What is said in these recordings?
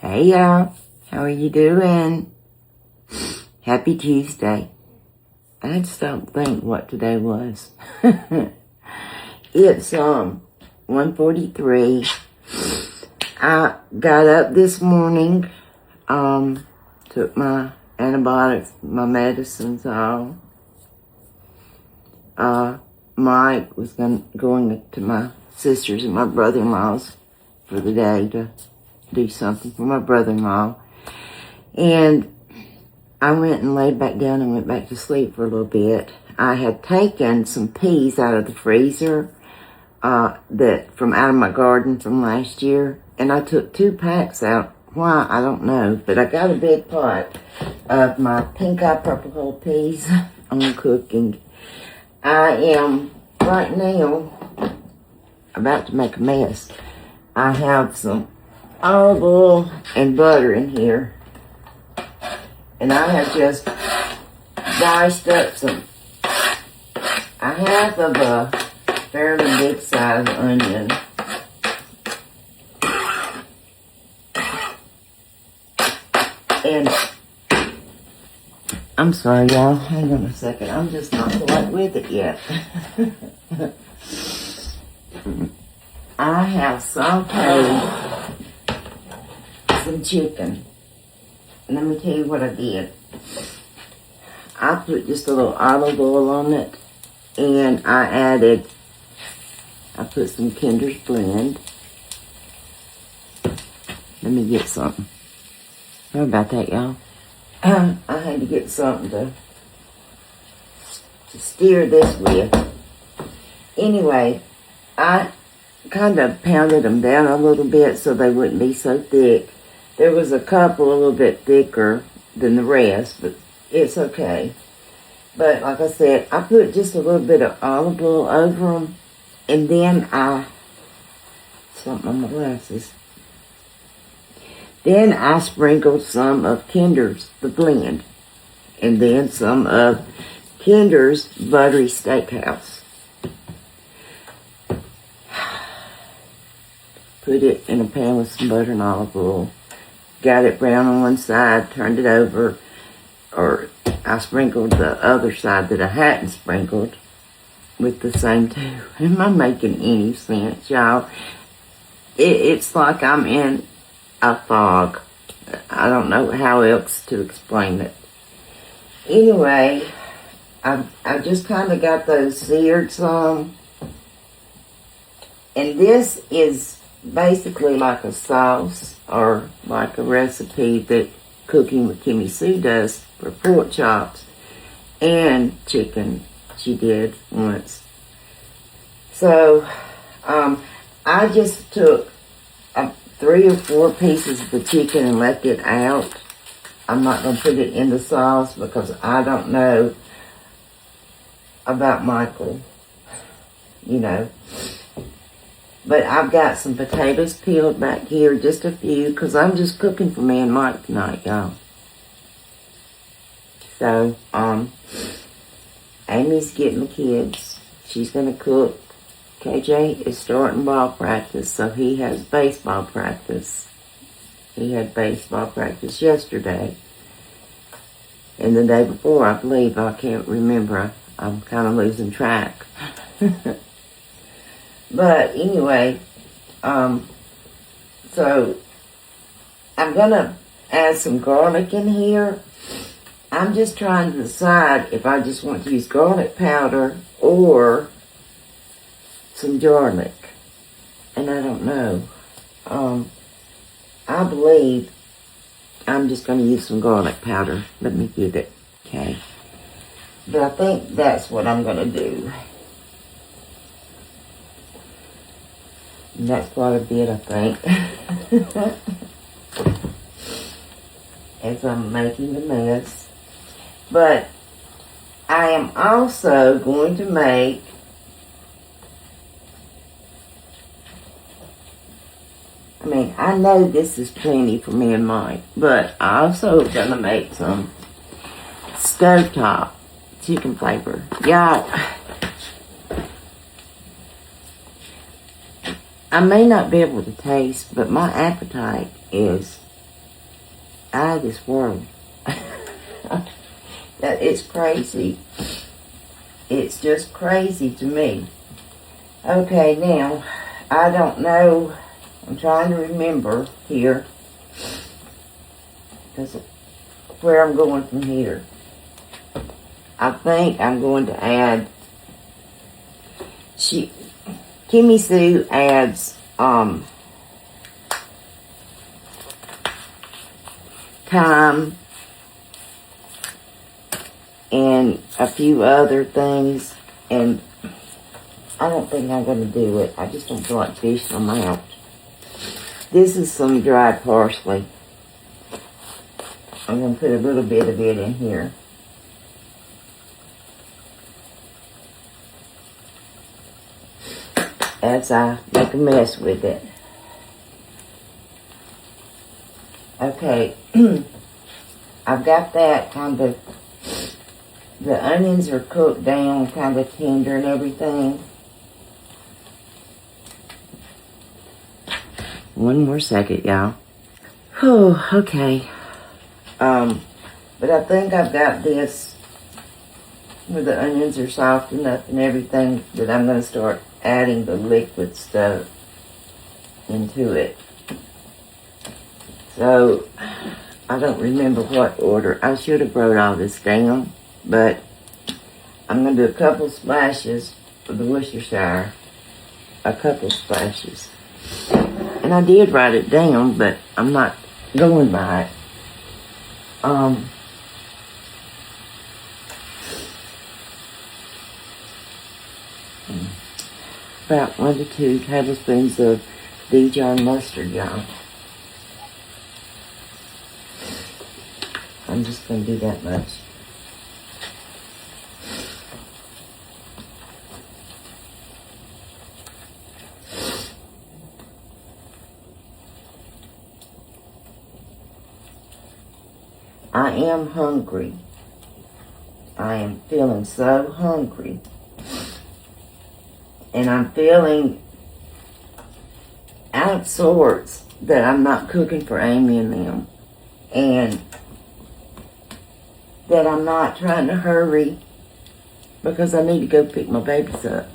Hey y'all, how are you doing? Happy Tuesday. I had to stop and think what today was. It's 1:43. I got up this morning, took my antibiotics, my medicines all. Mike was going to my sister's and my brother-in-law's for the day to do something for my brother-in-law. And I went and laid back down and went back to sleep for a little bit. I had taken some peas out of the freezer from out of my garden from last year, and I took 2 packs out. Why, I don't know, but I got a big pot of my pink eye purple hull peas on cooking. I am right now about to make a mess. I have some olive oil and butter in here, and I have just diced up a half of a fairly big size onion. And I'm sorry, y'all. Hang on a second. I'm just not quite with it yet. I have sauteed some chicken. And let me tell you what I did. I put just a little olive oil on it, and I put some Kinder's Blend. Let me get something. Sorry about that, y'all. I had to get something to steer this with. Anyway, I kind of pounded them down a little bit so they wouldn't be so thick. There was a couple a little bit thicker than the rest, but it's okay. But like I said, I put just a little bit of olive oil over them, and then something on my glasses. Then I sprinkled some of Kinder's, the blend, and then some of Kinder's Buttery Steakhouse. Put it in a pan with some butter and olive oil. Got it brown on one side, turned it over, or I sprinkled the other side that I hadn't sprinkled with the same two. Am I making any sense, y'all? It's like I'm in a fog. I don't know how else to explain it. Anyway, I just kind of got those seared some. And this is basically like a sauce or like a recipe that Cooking with Kimmy Sue does for pork chops and chicken she did once. So I just took 3 or 4 pieces of the chicken and left it out. I'm not going to put it in the sauce because I don't know about Michael, you know. But I've got some potatoes peeled back here, just a few, because I'm just cooking for me and Mike tonight, y'all. So, Amy's getting the kids. She's going to cook. KJ is starting ball practice, so he has baseball practice. He had baseball practice yesterday. And the day before, I believe. I can't remember. I'm kind of losing track. But anyway, so I'm going to add some garlic in here. I'm just trying to decide if I just want to use garlic powder or some garlic, and I don't know. I believe I'm just going to use some garlic powder. Let me get it, okay? But I think that's what I'm going to do. And that's quite a bit, I think. As I'm making the mess. But I am also going to make I know this is plenty for me and Mike, but I also going to make some stovetop chicken flavor. Yeah, I may not be able to taste, but my appetite is out of this world. That it's crazy. It's just crazy to me. Okay, now, I don't know. I'm trying to remember here. Because where I'm going from here. I think I'm going to add. Kimmy Sue adds thyme and a few other things, and I don't think I'm going to do it. I just don't feel like fishing them out. This is some dried parsley. I'm going to put a little bit of it in here. As I make a mess with it. Okay, I've got that kind of, the onions are cooked down, kind of tender and everything. One more second, y'all. Oh, okay. But I think I've got this, where the onions are soft enough and everything, that I'm going to start adding the liquid stuff into it. So, I don't remember what order. I should have wrote all this down, but I'm going to do a couple splashes of the Worcestershire. A couple splashes. And I did write it down, but I'm not going by it. About 1 to 2 tablespoons of Dijon mustard, y'all. I'm just going to do that much. I am hungry. I am feeling so hungry. And I'm feeling out of sorts that I'm not cooking for Amy and them. And that I'm not trying to hurry because I need to go pick my babies up.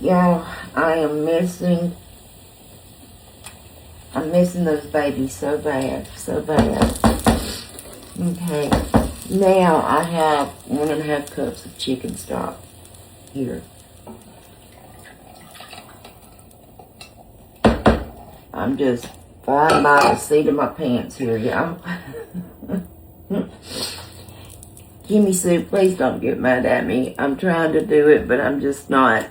Y'all, I'm missing those babies so bad, so bad. Okay, now I have 1.5 cups of chicken stock here. I'm just flying by the seat of my pants here, y'all. Kimmy Sue, please don't get mad at me. I'm trying to do it, but I'm just not.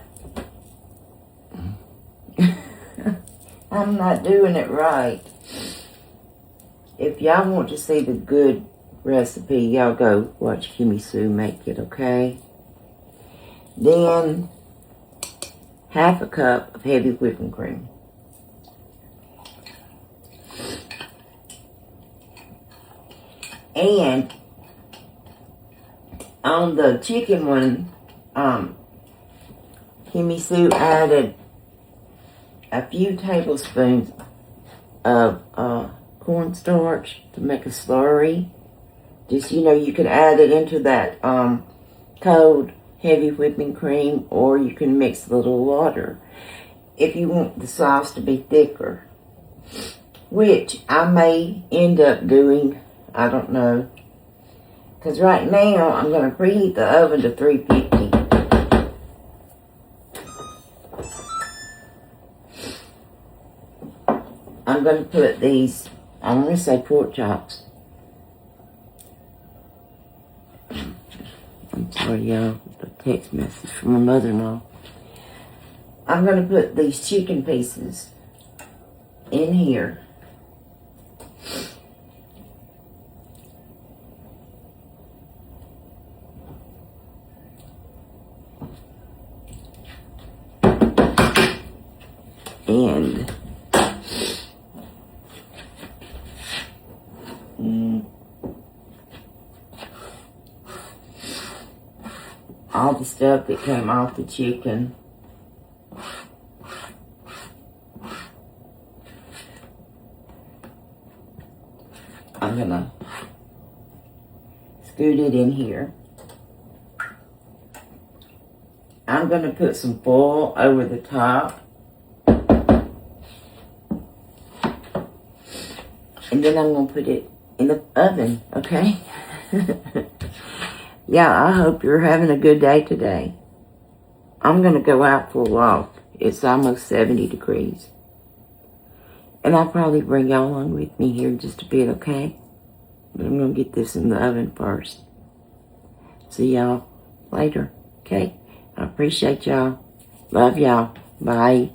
I'm not doing it right. If y'all want to see the good recipe, y'all go watch Kimmy Sue make it, okay? Then, 1/2 cup of heavy whipping cream. And on the chicken one, Kimmy Sue added a few tablespoons of cornstarch to make a slurry. Just, you can add it into that cold, heavy whipping cream, or you can mix a little water if you want the sauce to be thicker, which I may end up doing. I don't know. Because right now, I'm going to preheat the oven to 350. I'm going to put these, I want to say pork chops. I'm sorry, y'all. The text message from my mother-in-law. I'm going to put these chicken pieces in here. And all the stuff that came off the chicken. I'm gonna scoot it in here. I'm gonna put some foil over the top. And then I'm gonna put it in the oven, okay? Yeah, I hope you're having a good day today. I'm gonna go out for a walk. It's almost 70 degrees. And I'll probably bring y'all along with me here in just a bit, okay? But I'm gonna get this in the oven first. See y'all later, okay? I appreciate y'all. Love y'all. Bye.